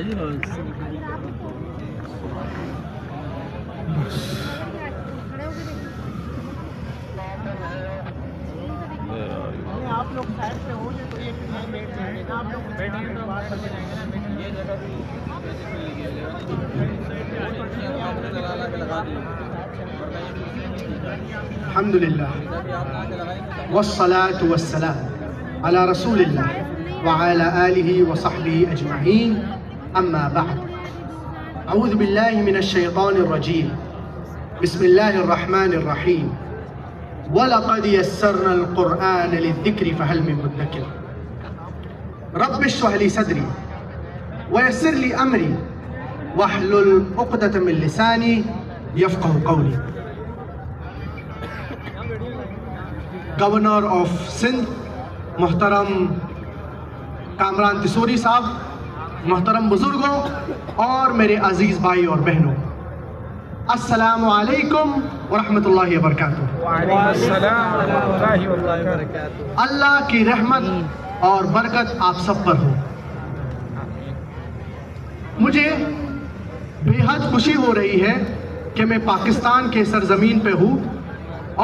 آپ لوگ سائڈ پہ ہو جائے تو یہ بیٹھ جائیں گے نا، آپ لوگ بیٹھیں تو بات کرتے جائیں گے نا، یہ جگہ بھی الحمدللہ والصلاة والسلام على رسول اللہ وعلى آلہ وصحبہ اجمعین، اما بعد، اعوذ باللہ من الشیطان الرجیم، بسم اللہ الرحمن الرحیم، وَلَقَدْ يَسَّرْنَا الْقُرْآنَ لِلذِّكْرِ فَهَلْ مِن مُدَّكِرٍ رب اشرح لي صدري ويسر لي أمري واحلل عقدة من لساني يفقه قولي. گورنر آف سندھ محترم کامران تسوری صاحب، محترم بزرگوں اور میرے عزیز بھائی اور بہنوں، السلام علیکم ورحمۃ اللہ وبرکاتہ۔ وعلیکم السلام ورحمۃ اللہ وبرکاتہ۔ اللہ کی رحمت اور برکت آپ سب پر ہو۔ مجھے بے حد خوشی ہو رہی ہے کہ میں پاکستان کے سرزمین پہ ہوں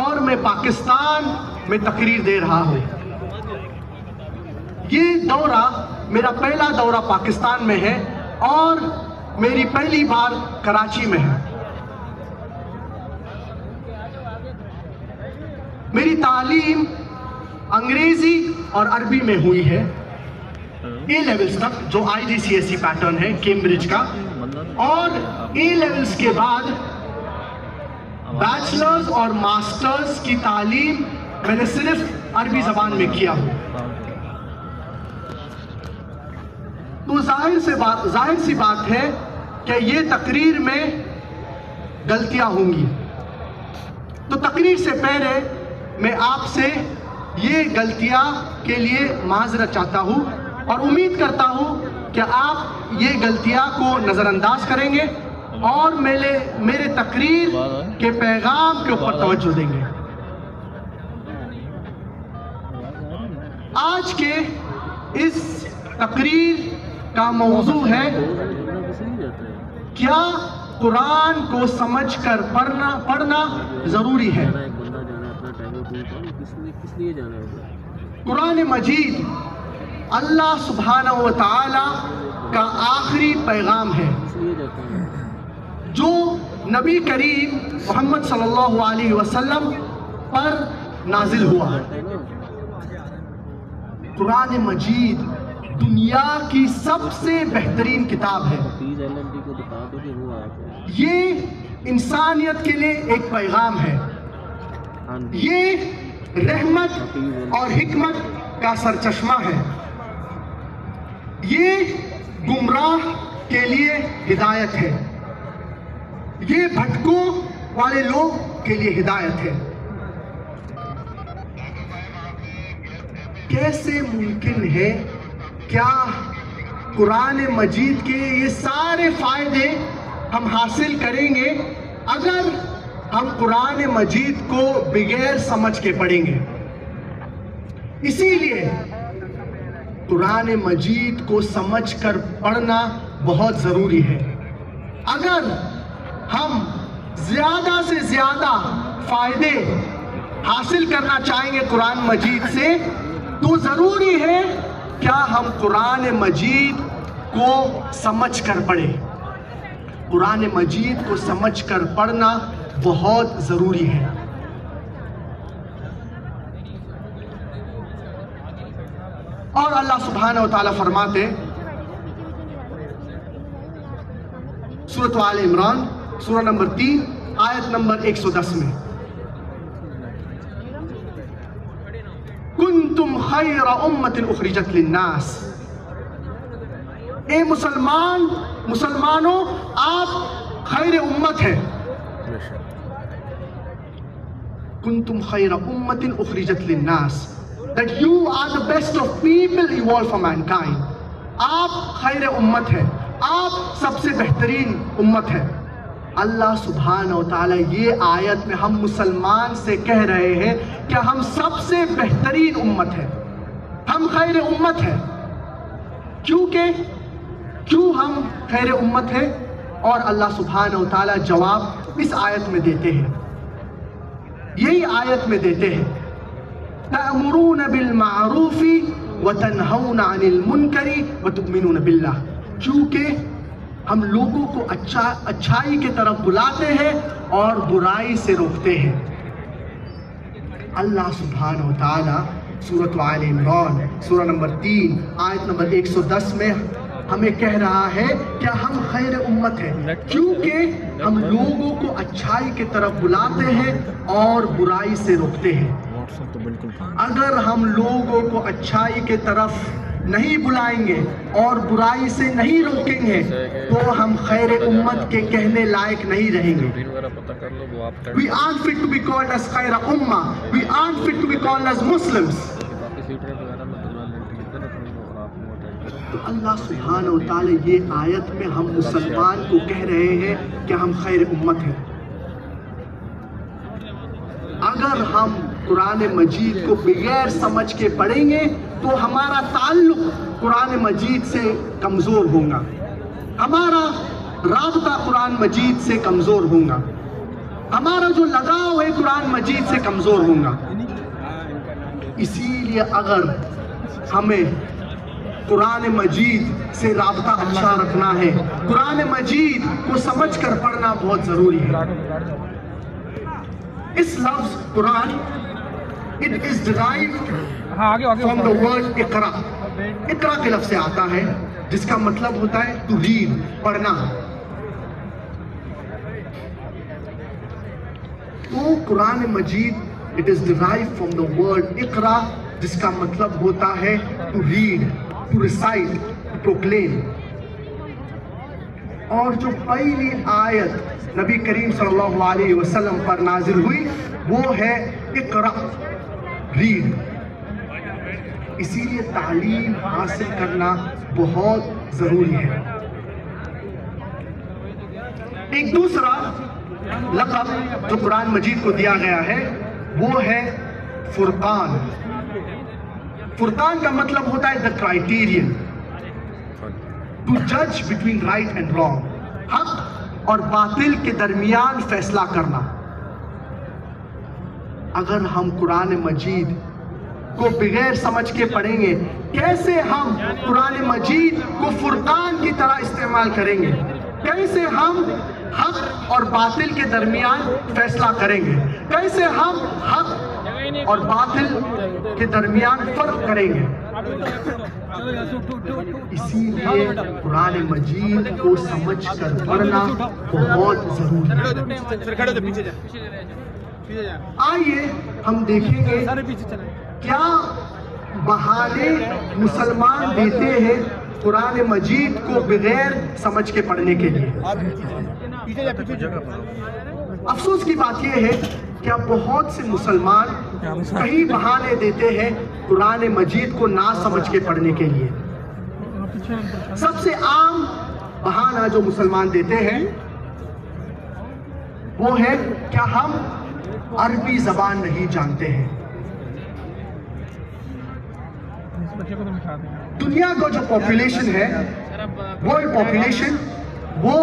اور میں پاکستان میں تقریر دے رہا ہوں۔ یہ دورہ میرا پہلا دورہ پاکستان میں ہے اور میری پہلی بار کراچی میں ہے۔ میری تعلیم انگریزی اور عربی میں ہوئی ہے، اے لیولز تک، جو IGCSE پیٹرن ہے کیمبرج کا، اور اے لیولز کے بعد بیچلرز اور ماسٹرز کی تعلیم میں نے صرف عربی زبان میں کیا ہوں۔ تو ظاہر سی بات ہے کہ یہ تقریر میں غلطیاں ہوں گی، تو تقریر سے پہلے میں آپ سے یہ غلطیاں کے لیے معذرت چاہتا ہوں اور امید کرتا ہوں کہ آپ یہ غلطیاں کو نظر انداز کریں گے اور میرے تقریر کے پیغام کے اوپر توجہ دیں گے۔ آج کے اس تقریر کا موضوع ہے کیا قرآن کو سمجھ کر پڑھنا ضروری ہے۔ قرآن مجید اللہ سبحانہ و تعالی کا آخری پیغام ہے جو نبی کریم محمد صلی اللہ علیہ وسلم پر نازل ہوا۔ قرآن مجید دنیا کی سب سے بہترین کتاب ہے۔ یہ انسانیت کے لیے ایک پیغام ہے، یہ رحمت اور حکمت کا سرچشمہ ہے، یہ گمراہ کے لیے ہدایت ہے، یہ بھٹکوں والے لوگ کے لیے ہدایت ہے۔ کیسے ممکن ہے کیا قرآن مجید کے یہ سارے فائدے ہم حاصل کریں گے اگر ہم قرآن مجید کو بغیر سمجھ کے پڑھیں گے؟ اسی لیے قرآن مجید کو سمجھ کر پڑھنا بہت ضروری ہے۔ اگر ہم زیادہ سے زیادہ فائدے حاصل کرنا چاہیں گے قرآن مجید سے تو ضروری ہے کیا ہم قرآن مجید کو سمجھ کر پڑھیں۔ قرآن مجید کو سمجھ کر پڑھنا بہت ضروری ہے۔ اور اللہ سبحانہ وتعالی فرماتے سورۃ آل عمران سورہ نمبر 3 آیت نمبر 110 میں، کنتم خیر امت اخرجت للناس، اے مسلمانوں آپ خیر امت ہے۔ کنتم خیر امت اخرجت للناس، that you are the best of people evolved for mankind۔ آپ خیر امت ہے، آپ سب سے بہترین امت ہے۔ اللہ سبحانہ وتعالی یہ آیت میں ہم مسلمان سے کہہ رہے ہیں کہ ہم سب سے بہترین امت ہے، ہم خیر امت ہے۔ کیوں ہم خیر امت ہے؟ اور اللہ سبحانہ و تعالیٰ جواب اس آیت میں دیتے ہیں، یہی آیت میں دیتے ہیں، تَأْمُرُونَ بِالْمَعْرُوفِ وَتَنْهَوْنَ عَنِ الْمُنْكَرِ وَتُؤْمِنُونَ بِاللَّهِ، چونکہ ہم لوگوں کو اچھائی کی طرف بلاتے ہیں اور برائی سے روکتے ہیں۔ اللہ سبحانہ و تعالیٰ سورۃ آل عمران سورہ نمبر 3 آیت نمبر 110 میں ہمیں کہہ رہا ہے کہ ہم خیر امت ہیں کیونکہ ہم لوگوں کو اچھائی کی طرف بلاتے ہیں اور برائی سے روکتے ہیں۔ اگر ہم لوگوں کو اچھائی کی طرف نہیں بلائیں گے اور برائی سے نہیں روکیں گے تو ہم خیر امت کے کہنے لائق نہیں رہیں گے۔ We aren't fit to be called as خیر امہ، we aren't fit to be called as Muslims۔ تو اللہ سبحانہ و تعالی یہ آیت میں ہم مسلمان کو کہہ رہے ہیں کہ ہم خیر امت ہیں۔ اگر ہم قرآن مجید کو بغیر سمجھ کے پڑھیں گے تو ہمارا تعلق قرآن مجید سے کمزور ہوگا، ہمارا رابطہ قرآن مجید سے کمزور ہوگا، ہمارا جو لگاؤ ہے قرآن مجید سے کمزور ہوگا۔ اسی لیے اگر ہمیں قرآن مجید سے رابطہ اچھا رکھنا ہے، قرآن مجید کو سمجھ کر پڑھنا بہت ضروری ہے۔ اس لفظ قرآن it is derived from the word اقرا، اقرا کے لفظ سے آتا ہے جس کا مطلب ہوتا ہے to read، پڑھنا۔ تو قرآن مجید it is derived from the word اقرا جس کا مطلب ہوتا ہے to read، to recite، to proclaim۔ اور جو پہلی آیت نبی کریم صلی اللہ علیہ وسلم پر نازل ہوئی وہ ہے اقرا، ریڈ۔ اسی لیے تعلیم حاصل کرنا بہت ضروری ہے۔ ایک دوسرا لقب جو قرآن مجید کو دیا گیا ہے وہ ہے فرقان۔ فرقان کا مطلب ہوتا ہے the criterion to judge between right and wrong، حق اور باطل کے درمیان فیصلہ کرنا۔ اگر ہم قرآن مجید کو بغیر سمجھ کے پڑھیں گے کیسے ہم قرآن مجید کو فرقان کی طرح استعمال کریں گے؟ کیسے ہم حق اور باطل کے درمیان فیصلہ کریں گے؟ کیسے ہم حق اور باطل کے درمیان فرق کریں گے؟ اسی لیے قرآن مجید کو سمجھ کر پڑھنا بہت ضروری ہے۔ آئیے ہم دیکھیں گے کیا بہانے مسلمان دیتے ہیں قرآن مجید کو بغیر سمجھ کے پڑھنے کے لیے۔ افسوس کی بات یہ ہے کہ بہت سے مسلمان کئی بہانے دیتے ہیں قرآن مجید کو نہ سمجھ کے پڑھنے کے لیے۔ سب سے عام بہانہ جو مسلمان دیتے ہیں وہ ہے کہ ہم عربی زبان نہیں جانتے ہیں۔ دنیا کا جو پاپولیشن ہے، ورلڈ پاپولیشن، وہ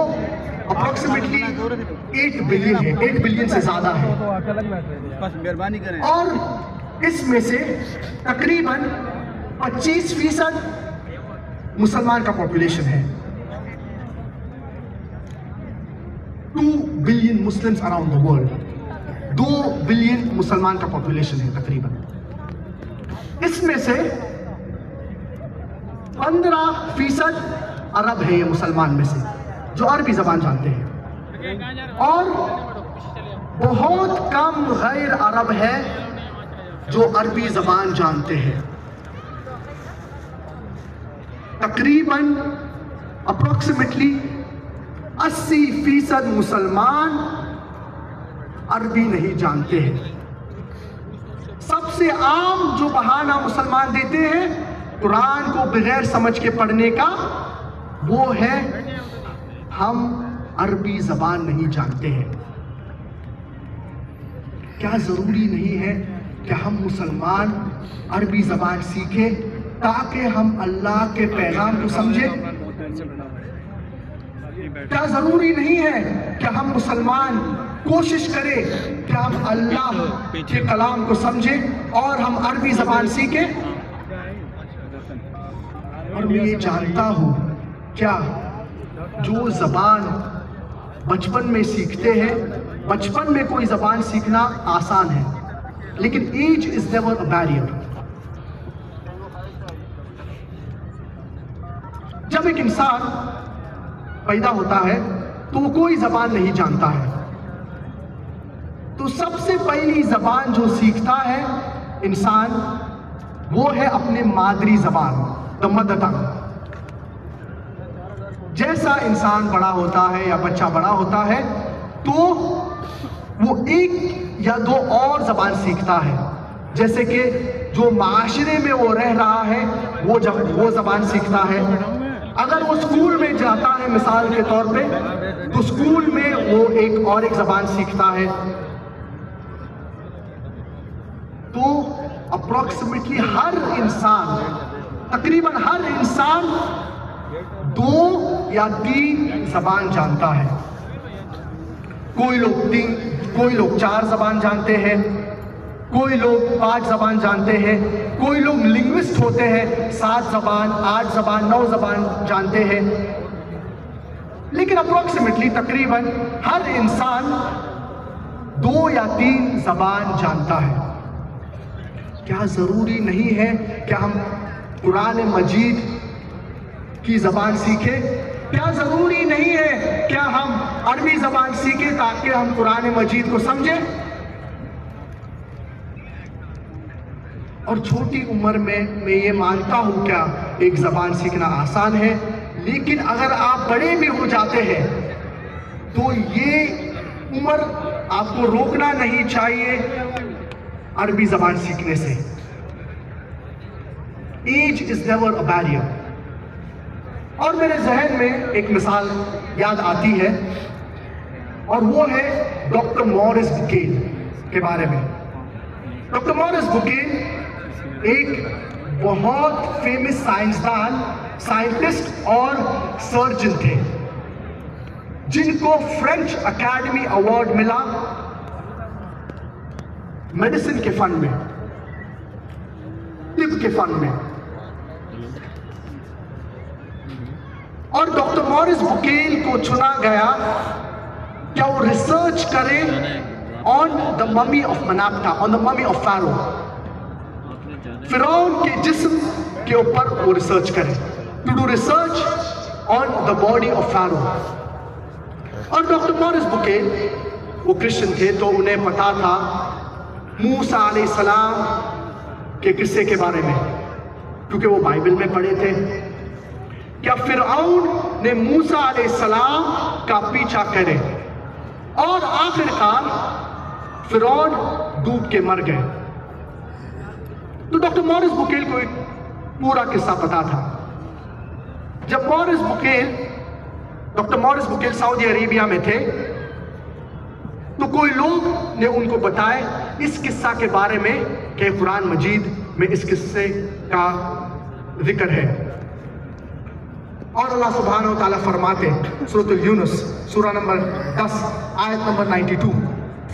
اپروکسیمیٹلی 8 بلین ہے، 8 بلین سے زیادہ ہے، اور اس میں سے تقریباً 25% مسلمان کا پاپولیشن ہے۔ 2 billion Muslims around the world, 2 billion مسلمان کا پاپولیشن ہے تقریباً۔ اس میں سے 15% عرب ہے، یہ مسلمان میں سے جو عربی زبان جانتے ہیں، اور بہت کم غیر عرب ہے جو عربی زبان جانتے ہیں۔ تقریباً اپروکسیمیٹلی 80% مسلمان عربی نہیں جانتے ہیں۔ سب سے عام جو بہانہ مسلمان دیتے ہیں قرآن کو بغیر سمجھ کے پڑھنے کا وہ ہے ہم عربی زبان نہیں جانتے ہیں۔ کیا ضروری نہیں ہے کہ ہم مسلمان عربی زبان سیکھیں تاکہ ہم اللہ کے پیغام کو سمجھیں؟ کیا ضروری نہیں ہے کہ ہم مسلمان کوشش کریں کہ ہم اللہ کے کلام کو سمجھیں اور ہم عربی زبان سیکھیں؟ اور میں یہ جانتا ہوں کیا جو زبان بچپن میں سیکھتے ہیں، بچپن میں کوئی زبان سیکھنا آسان ہے، لیکن age is never a barrier. جب ایک انسان پیدا ہوتا ہے تو وہ کوئی زبان نہیں جانتا ہے، تو سب سے پہلی زبان جو سیکھتا ہے انسان وہ ہے اپنے مادری زبان، the mother tongue۔ جیسا انسان بڑا ہوتا ہے یا بچہ بڑا ہوتا ہے تو وہ ایک یا دو اور زبان سیکھتا ہے، جیسے کہ جو معاشرے میں وہ رہ رہا ہے وہ زبان سیکھتا ہے۔ اگر وہ اسکول میں جاتا ہے مثال کے طور پہ تو اسکول میں وہ ایک زبان سیکھتا ہے۔ تو اپروکسیمیٹلی ہر انسان، تقریباً ہر انسان 2 یا 3 زبان جانتا ہے۔ کوئی لوگ 4 زبان جانتے ہیں، کوئی لوگ 5 زبان جانتے ہیں، کوئی لوگ لنگوسٹ ہوتے ہیں 7 زبان 8 زبان 9 زبان جانتے ہیں، لیکن اپروکسیمیٹلی تقریباً ہر انسان 2 یا 3 زبان جانتا ہے۔ کیا ضروری نہیں ہے کہ ہم قرآن مجید کی زبان سیکھیں؟ کیا ضروری نہیں ہے کیا ہم عربی زبان سیکھیں تاکہ ہم قرآن مجید کو سمجھیں؟ اور چھوٹی عمر میں یہ مانتا ہوں کیا ایک زبان سیکھنا آسان ہے، لیکن اگر آپ بڑے بھی ہو جاتے ہیں تو یہ عمر آپ کو روکنا نہیں چاہیے عربی زبان سیکھنے سے۔ Age is never a barrier. اور میرے ذہن میں ایک مثال یاد آتی ہے اور وہ ہے ڈاکٹر مورس بکیل کے بارے میں۔ ڈاکٹر مورس بکیل ایک بہت فیمس سائنٹسٹ اور سرجن تھے جن کو فرینچ اکیڈمی ایوارڈ ملا میڈیسن کے فن میں، طب کے فن میں۔ اور ڈاکٹر مورس بکیل کو چنا گیا کہ وہ ریسرچ کرے on the mummy of Merneptah, on the mummy of pharaoh, فرعون کے جسم کے اوپر وہ ریسرچ کرے، to do research on the body of pharaoh. اور ڈاکٹر مورس بکیل وہ کرسچن تھے تو انہیں پتا تھا موسیٰ علیہ السلام کے قصے کے بارے میں، کیونکہ وہ بائبل میں پڑھے تھے۔ کیا فرعون نے موسیٰ علیہ السلام کا پیچھا کرے اور آخرکار فرعون ڈوب کے مر گئے؟ تو ڈاکٹر مورس بکیل کو ایک پورا قصہ پتا تھا۔ جب ڈاکٹر مورس بکیل سعودی عربیہ میں تھے تو کوئی لوگ نے ان کو بتائے اس قصہ کے بارے میں کہ قرآن مجید میں اس قصے کا ذکر ہے۔ اور اللہ سبحانہ وتعالیٰ فرماتے سورۃ یونس سورہ نمبر 10 آیت number 92،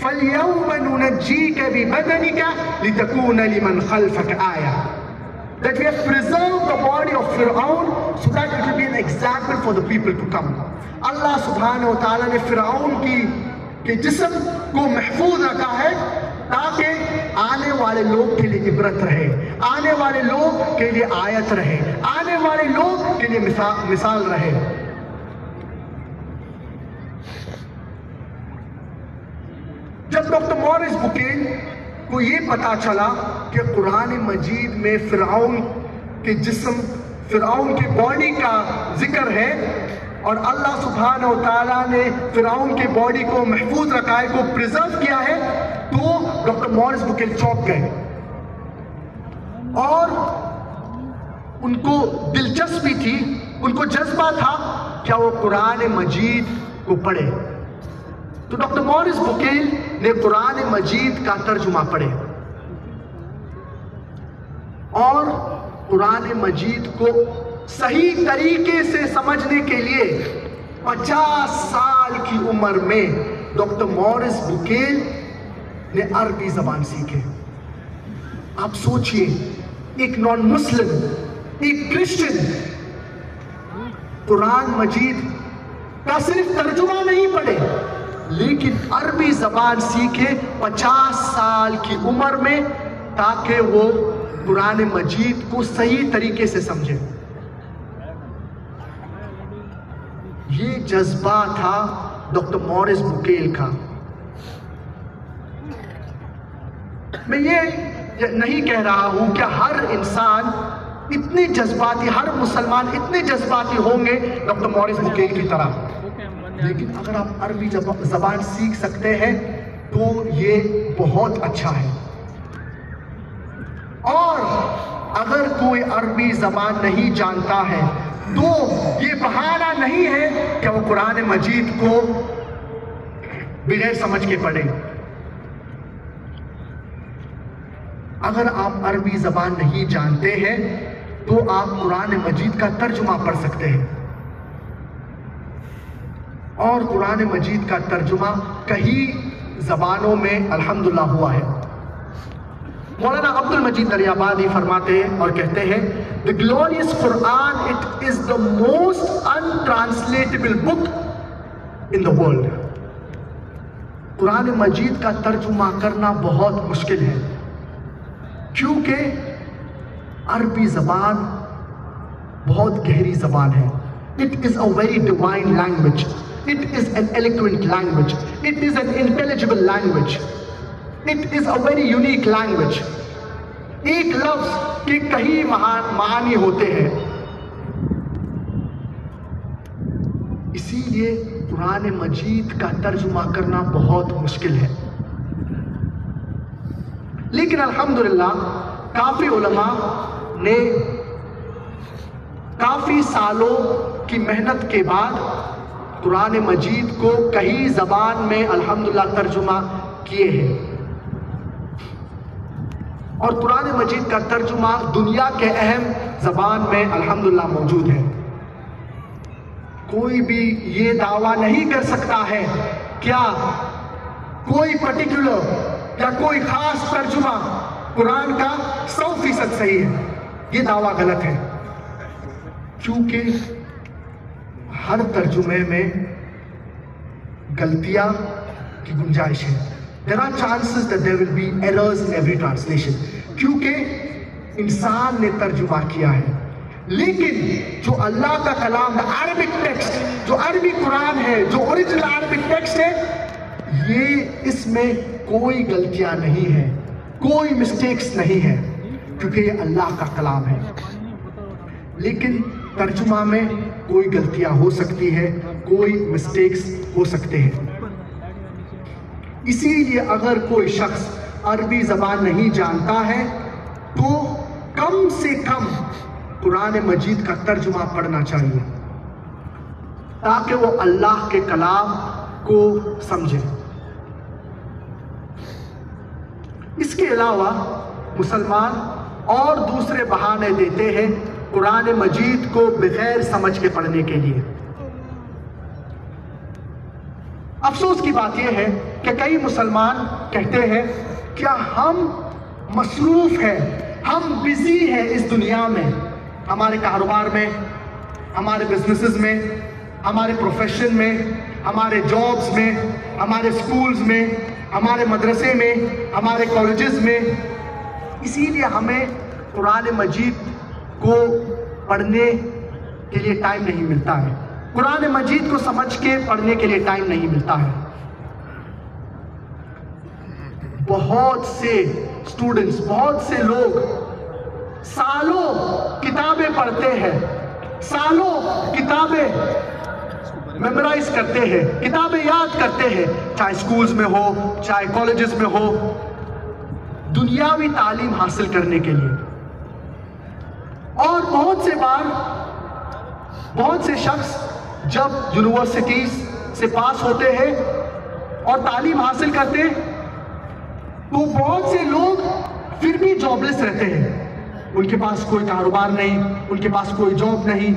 فَالْيَوْمَ نُنَجِّيكَ بِبَدَنِكَ لِتَكُونَ لِمَنْ خَلْفَكَ آیَةً، that we have preserved the body of Fir'aun so that it will be an example for the people to come۔ اللہ سبحانہ وتعالیٰ نے فرعون کے جسم کو محفوظ رکھا ہے تاکہ آنے والے لوگ کے لیے عبرت رہے، آنے والے لوگ کے لیے آیت رہے، آنے والے لوگ کے لیے مثال رہے۔ جب ڈاکٹر مورس بکیل کو یہ پتا چلا کہ قرآن مجید میں فرعون کے جسم، فرعون کی باڈی کا ذکر ہے اور اللہ سبحانہ وتعالیٰ نے فرعون کے باڈی کو محفوظ رکھا ہے، کو پریزرو کیا ہے، تو ڈاکٹر مورس بکیل چونک گئے اور ان کو دلچسپی تھی، ان کو جذبہ تھا کہ وہ قرآن مجید کو پڑھے۔ تو ڈاکٹر مورس بکیل نے قرآن مجید کا ترجمہ پڑھے اور قرآن مجید کو صحیح طریقے سے سمجھنے کے لیے 50 سال کی عمر میں ڈاکٹر مورس بوکیل نے عربی زبان سیکھے. آپ سوچئے ایک نان مسلم، ایک کرسچن قرآن مجید کا صرف ترجمہ نہیں پڑھے لیکن عربی زبان سیکھے 50 سال کی عمر میں تاکہ وہ قرآن مجید کو صحیح طریقے سے سمجھے. یہ جذبہ تھا ڈاکٹر مورس بوکیل کا. میں یہ نہیں کہہ رہا ہوں کہ ہر انسان اتنے جذباتی، ہر مسلمان اتنے جذباتی ہوں گے ڈاکٹر مورس بوکیل کی طرح، لیکن اگر آپ عربی زبان سیکھ سکتے ہیں تو یہ بہت اچھا ہے. اور اگر کوئی عربی زبان نہیں جانتا ہے تو یہ بہانہ نہیں ہے کہ وہ قرآن مجید کو بغیر سمجھ کے پڑھے. اگر آپ عربی زبان نہیں جانتے ہیں تو آپ قرآن مجید کا ترجمہ پڑھ سکتے ہیں، اور قرآن مجید کا ترجمہ کئی زبانوں میں الحمدللہ ہوا ہے. مولانا عبد المجید دریابادی فرماتے ہیں اور کہتے ہیں The glorious Quran, it is the most untranslatable book in the world. قرآن مجید کا ترجمہ کرنا بہت مشکل ہے کیونکہ عربی زبان بہت گہری زبان ہے. It is a very divine language. It is an eloquent language. It is an intelligible language. It is a very unique language. ایک لفظ کے کئی معانی ہوتے ہیں. اسی لیے قرآن مجید کا ترجمہ کرنا بہت مشکل ہے. لیکن الحمدللہ کافی علماء نے کافی سالوں کی محنت کے بعد قرآن مجید کو کئی زبان میں الحمدللہ ترجمہ کیے ہیں، اور قرآن مجید کا ترجمہ دنیا کے اہم زبان میں الحمدللہ موجود ہے. کوئی بھی یہ دعویٰ نہیں کر سکتا ہے کیا کوئی پرٹیکولر یا کوئی خاص ترجمہ قرآن کا 100% صحیح ہے. یہ دعویٰ غلط ہے کیونکہ ہر ترجمے میں غلطیاں کی گنجائش ہے. There are chances that there will be errors in every translation کیونکہ انسان نے ترجمہ کیا ہے. لیکن جو اللہ کا کلام ہے، عربک ٹیکسٹ، جو عربی قرآن ہے، جو اوریجنل عربک ٹیکسٹ ہے، یہ اس میں کوئی غلطیاں نہیں ہے، کوئی مسٹیکس نہیں ہے کیونکہ یہ اللہ کا کلام ہے. لیکن ترجمہ میں کوئی غلطیاں ہو سکتی ہے، کوئی مسٹیکس ہو سکتے ہیں. اسی لیے اگر کوئی شخص عربی زبان نہیں جانتا ہے تو کم سے کم قرآن مجید کا ترجمہ پڑھنا چاہیے تاکہ وہ اللہ کے کلام کو سمجھے. اس کے علاوہ مسلمان اور دوسرے بہانے دیتے ہیں قرآن مجید کو بغیر سمجھ کے پڑھنے کے لیے. افسوس کی بات یہ ہے کہ کئی مسلمان کہتے ہیں کیا ہم مصروف ہیں، ہم بزی ہیں اس دنیا میں، ہمارے کاروبار میں، ہمارے بزنسز میں، ہمارے پروفیشن میں، ہمارے جابز میں، ہمارے سکولز میں، ہمارے مدرسے میں، ہمارے کالجز میں، اسی لیے ہمیں قرآن مجید کو پڑھنے کے لیے ٹائم نہیں ملتا ہے، قرآن مجید کو سمجھ کے پڑھنے کے لیے ٹائم نہیں ملتا ہے. بہت سے اسٹوڈنٹس، بہت سے لوگ سالوں کتابیں پڑھتے ہیں، سالوں کتابیں میمورائز کرتے ہیں، کتابیں یاد کرتے ہیں، چاہے سکولز میں ہو، چاہے کالجز میں ہو، دنیاوی تعلیم حاصل کرنے کے لیے. اور بہت سے بار بہت سے شخص جب یونیورسٹیز سے پاس ہوتے ہیں اور تعلیم حاصل کرتے ہیں تو بہت سے لوگ پھر بھی جاب لیس رہتے ہیں. ان کے پاس کوئی کاروبار نہیں، ان کے پاس کوئی جاب نہیں.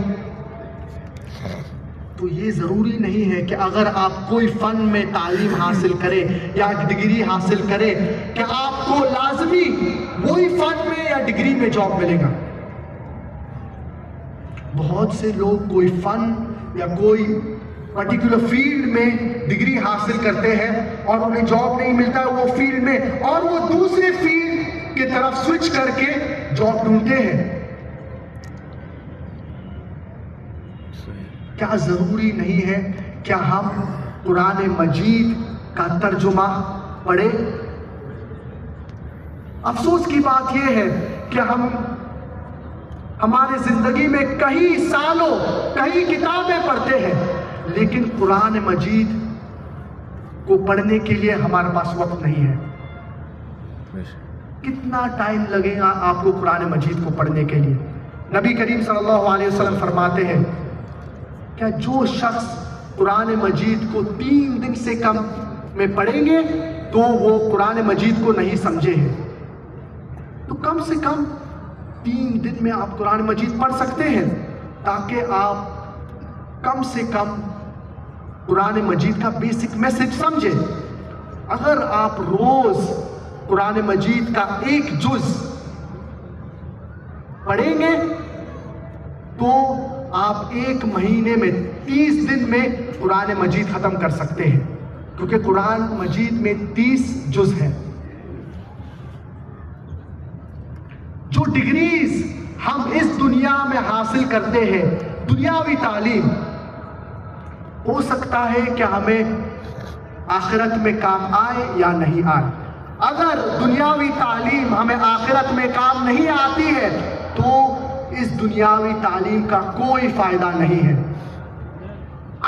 تو تو یہ ضروری نہیں ہے کہ اگر آپ کوئی فن میں تعلیم حاصل کریں یا ڈگری حاصل کریں کہ آپ کو لازمی وہی فن میں یا ڈگری میں جاب ملے گا. بہت سے لوگ کوئی فن یا کوئی پرٹیکولر فیلڈ میں ڈگری حاصل کرتے ہیں اور انہیں جاب نہیں ملتا ہے وہ فیلڈ میں، اور وہ دوسرے فیلڈ کی طرف سوئچ کر کے جاب ڈھونڈتے ہیں. کیا ضروری نہیں ہے کیا ہم قرآن مجید کا ترجمہ پڑھیں؟ افسوس کی بات یہ ہے کہ ہمارے زندگی میں کئی سالوں کئی کتابیں پڑھتے ہیں لیکن قرآن مجید کو پڑھنے کے لیے ہمارے پاس وقت نہیں ہے. کتنا ٹائم لگے گا آپ کو قرآن مجید کو پڑھنے کے لیے؟ نبی کریم صلی اللہ علیہ وسلم فرماتے ہیں کہ جو شخص قرآن مجید کو 3 دن سے کم میں پڑھیں گے تو وہ قرآن مجید کو نہیں سمجھے ہیں. تو کم سے کم 3 دن میں آپ قرآن مجید پڑھ سکتے ہیں تاکہ آپ کم سے کم قرآن مجید کا بیسک میسج سمجھیں. اگر آپ روز قرآن مجید کا 1 جز پڑھیں گے تو آپ 1 مہینے میں 30 دن میں قرآن مجید ختم کر سکتے ہیں، کیونکہ قرآن مجید میں 30 جز ہیں. جو ڈگریز ہم اس دنیا میں حاصل کرتے ہیں، دنیاوی تعلیم، ہو سکتا ہے کہ ہمیں آخرت میں کام آئے یا نہیں آئے. اگر دنیاوی تعلیم ہمیں آخرت میں کام نہیں آتی ہے تو اس دنیاوی تعلیم کا کوئی فائدہ نہیں ہے.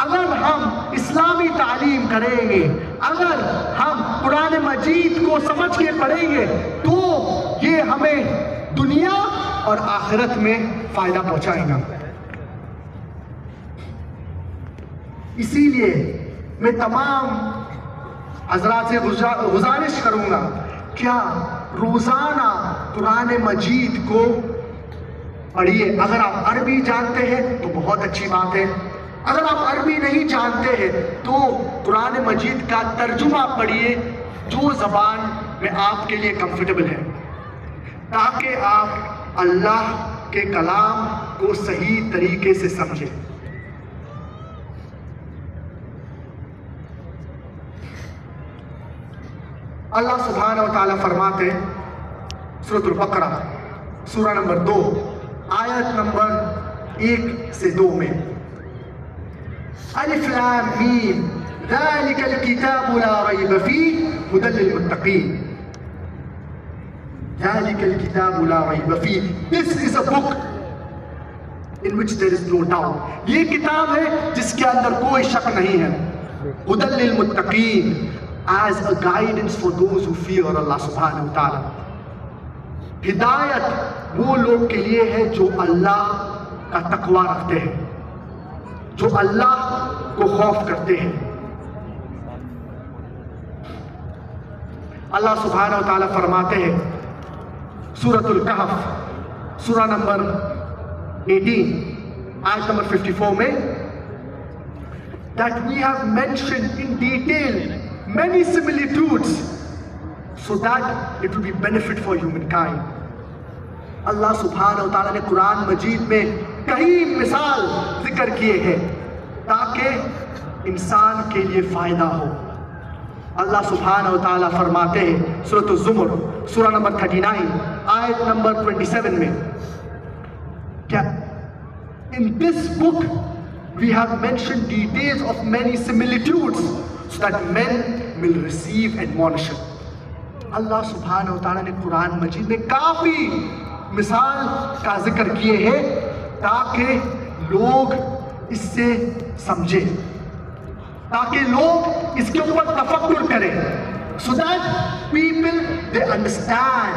اگر ہم اسلامی تعلیم کریں گے، اگر ہم قرآن مجید کو سمجھ کے پڑھیں گے تو یہ ہمیں دنیا اور آخرت میں فائدہ پہنچائے گا. اسی لیے میں تمام حضرات سے گزارش کروں گا، کیا روزانہ قرآن مجید کو پڑھیے. اگر آپ عربی جانتے ہیں تو بہت اچھی بات ہے، اگر آپ عربی نہیں جانتے ہیں تو قرآن مجید کا ترجمہ پڑھیے جو زبان میں آپ کے لیے کمفرٹیبل ہے، تاکہ آپ اللہ کے کلام کو صحیح طریقے سے سمجھیں. اللہ سبحانہ و تعالیٰ فرماتے ہیں سورۃ البقرہ سورہ نمبر 2 آیت نمبر 1 سے 2 میں، الف لام میم ذالک الکتاب لا ریب فیہ ھدی للمتقین. ذالک الکتاب لا ریب فیہ، this is a book in which there is no doubt. یہ کتاب ہے جس کے اندر کوئی شک نہیں ہے. ھدی للمتقین، as a guidance for those who fear Allah subhanahu wa ta'ala. ہدایت وہ لوگ کے لیے ہے جو اللہ کا تقوی رکھتے ہیں، جو اللہ کو خوف کرتے ہیں. اللہ سبحانہ و تعالیٰ فرماتے ہیں سورۃ الکہف سورہ نمبر 18 آیت نمبر 54 میں، that we have mentioned in detail many similitudes so that it will be benefit for humankind. اللہ سبحانہ و تعالیٰ نے قرآن مجید میں کئی مثال ذکر کیے ہیں تاکہ انسان کے لیے فائدہ ہو. اللہ سبحانہ و تعالیٰ فرماتے ہیں سورۃ الزمر سورہ نمبر 39 آیت نمبر 27 میں، کیا in this book we have mentioned details of many similitudes so that men will receive admonition. اللہ سبحانہ و تعالیٰ نے قرآن مجید میں کافی مثال کا ذکر کیے ہیں تاکہ لوگ اس سے سمجھیں، تاکہ لوگ اس کے اوپر تفکر کریں، so that people they understand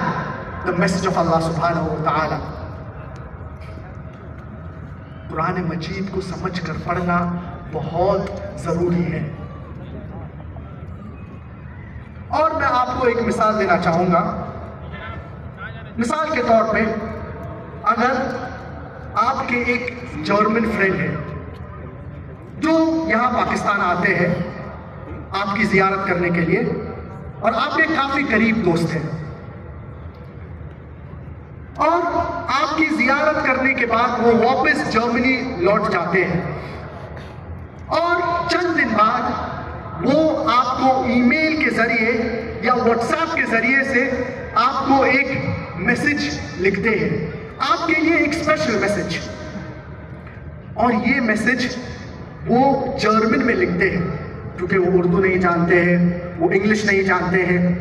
the message of Allah سبحانہ و تعالیٰ. قرآن مجید کو سمجھ کر پڑھنا بہت ضروری ہے. اور میں آپ کو ایک مثال دینا چاہوں گا. مثال کے طور پہ اگر آپ کے ایک جرمن فرینڈ ہے جو یہاں پاکستان آتے ہیں آپ کی زیارت کرنے کے لیے اور آپ کے کافی قریب دوست ہیں، اور آپ کی زیارت کرنے کے بعد وہ واپس جرمنی لوٹ جاتے ہیں، اور چند دن بعد وہ آپ کو ای میل کے ذریعے یا واٹس ایپ کے ذریعے سے آپ کو ایک میسج لکھتے ہیں، آپ کے لیے ایک اسپیشل میسج، اور یہ میسج وہ جرمن میں لکھتے ہیں کیونکہ وہ اردو نہیں جانتے ہیں، وہ انگلش نہیں جانتے ہیں،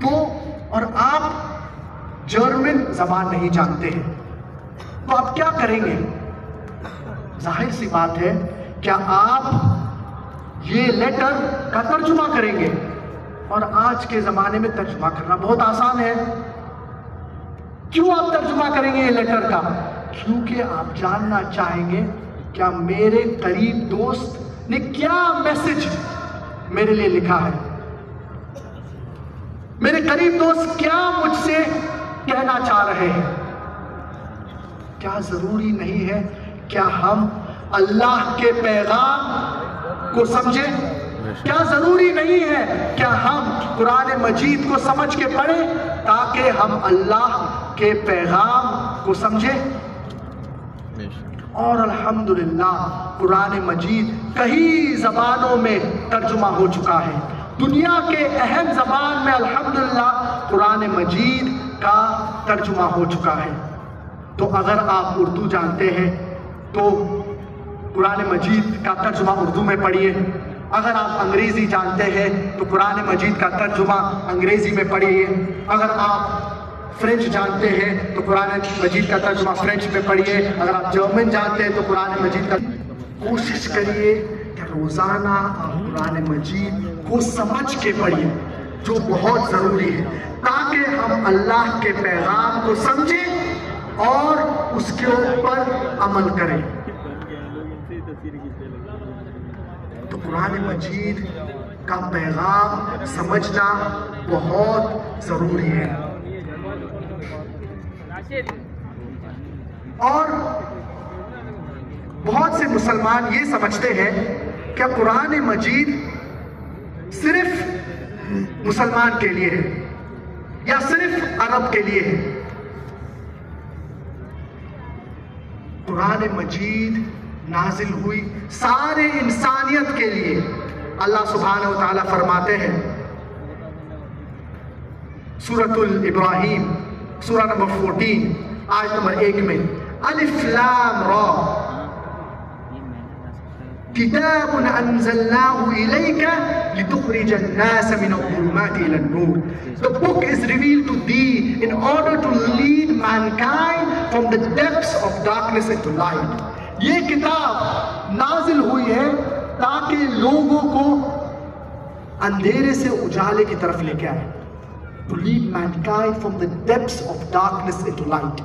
تو اور آپ جرمن زبان نہیں جانتے ہیں، تو آپ کیا کریں گے؟ ظاہر سی بات ہے، کیا آپ یہ لیٹر کا ترجمہ کریں گے؟ اور آج کے زمانے میں ترجمہ کرنا بہت آسان ہے۔ کیوں آپ ترجمہ کریں گے یہ لیٹر کا؟ کیونکہ آپ جاننا چاہیں گے کیا میرے قریب دوست نے کیا میسج میرے لیے لکھا ہے، میرے قریب دوست کیا مجھ سے کہنا چاہ رہے ہیں۔ کیا ضروری نہیں ہے کیا ہم اللہ کے پیغام کو سمجھیں؟ کیا ضروری نہیں ہے کیا ہم قرآن مجید کو سمجھ کے پڑھیں تاکہ ہم اللہ کے پیغام کو سمجھیں؟ اور الحمدللہ قرآن مجید کئی زبانوں میں ترجمہ ہو چکا ہے، دنیا کے اہم زبان میں الحمدللہ قرآن مجید کا ترجمہ ہو چکا ہے۔ تو اگر آپ اردو جانتے ہیں تو قرآن مجید کا ترجمہ اردو میں پڑھیے، اگر آپ انگریزی جانتے ہیں تو قرآن مجید کا ترجمہ انگریزی میں پڑھیے، اگر آپ فرینچ جانتے ہیں تو قرآن مجید کا ترجمہ فرینچ میں پڑھیے، اگر آپ جرمن جانتے ہیں تو قرآن مجید کا کوشش کریے کہ روزانہ آپ قرآن مجید کو سمجھ کے پڑھیے، جو بہت ضروری ہے تاکہ ہم اللہ کے پیغام کو سمجھیں اور اس کے اوپر عمل کریں۔ تو قرآن مجید کا پیغام سمجھنا بہت ضروری ہے، اور بہت سے مسلمان یہ سمجھتے ہیں کہ قرآن مجید صرف مسلمان کے لیے ہے یا صرف عرب کے لیے ہے۔ قرآن مجید نازل ہوئی سارے انسانیت کے لیے۔ اللہ سبحانہ و تعالیٰ فرماتے ہیں سورۃ الابراہیم سورہ نمبر 14 آیت نمبر 1 میں، الف لام را کتاب انزلناه الیک لتخرج الناس من الظلمات الى النور. The book is revealed to thee in order to lead mankind from the depths of darkness into light. یہ کتاب نازل ہوئی ہے تاکہ لوگوں کو اندھیرے سے اجالے کی طرف لے کے آئے، to lead mankind from the depths of darkness into light.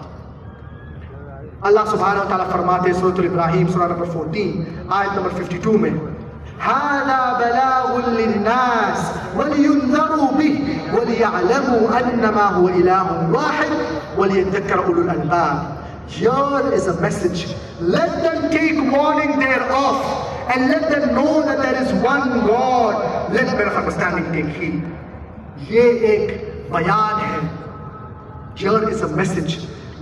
اللہ سبحانہ وتعالیٰ فرماتے ہیں سورۃ الابراہیم سورہ نمبر 14 آیت نمبر 52 میں، هَذَا بَلَاغٌ لِلنَّاسِ وَلِيُنذَرُوا بِهِ وَلِيَعْلَمُوا أَنَّمَا هُوَ إِلَٰهٌ وَاحِدٌ وَلِيَذَّكَّرَ أُولُو الْأَلْبَابِ. Here is a message. Let them take warning thereof and let them know that there is one God. Let men of understanding take heed. یہ ایک بیان ہے. Here is a message.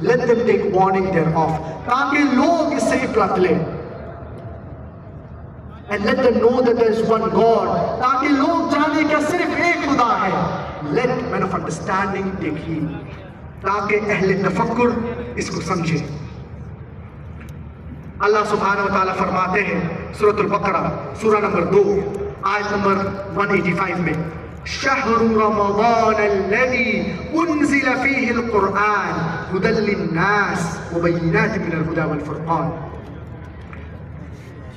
Let them take warning thereof. تاکہ لوگ اس سے عبرت لیں. And let them know that there is one God. تاکہ لوگ جانیں کہ صرف ایک خدا ہے. Let men of understanding take heed. تاکہ اہل تفکر اس کو سمجھیں. اللہ سبحانہ و تعالیٰ فرماتے ہیں سورۃ البقرہ سورہ نمبر 2 آیت نمبر 185 میں، شہر رمضان الذی انزل فیہ القرآن ہدی للناس وبینات من الہدی والفرقان.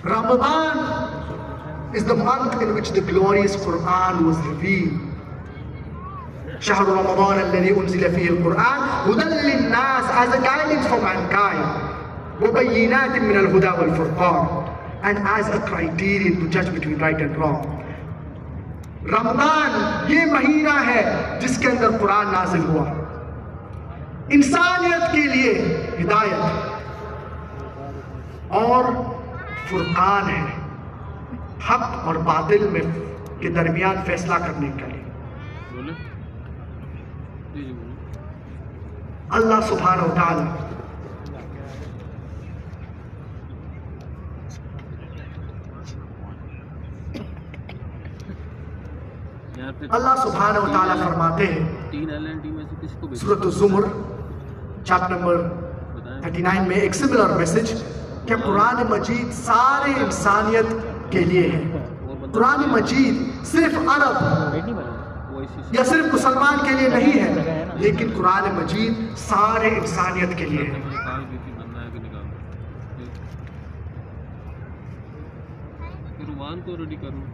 Ramadan is the month in which the glorious Quran was revealed. شہر رمضان الذی انزل فیہ القرآن ہدی للناس as a guidance for mankind وبینات من الہدی والفرقان and as a criterion to judge between right and wrong. رمضان یہ مہینہ ہے جس کے اندر قرآن نازل ہوا، انسانیت کے لیے ہدایت، اور فرقان ہے، حق اور باطل میں کے درمیان فیصلہ کرنے کے لیے۔ اللہ سبحانہ و تعالی فرماتے ہیں سورۃ الزمر چیپٹر نمبر 39 میں ایک سملر میسج کہ قرآن مجید سارے انسانیت کے لیے ہے۔ قرآن مجید صرف عرب یا صرف مسلمان کے لیے نہیں ہے، لیکن قرآن مجید سارے انسانیت کے لیے ہے۔ کو ریڈی کروں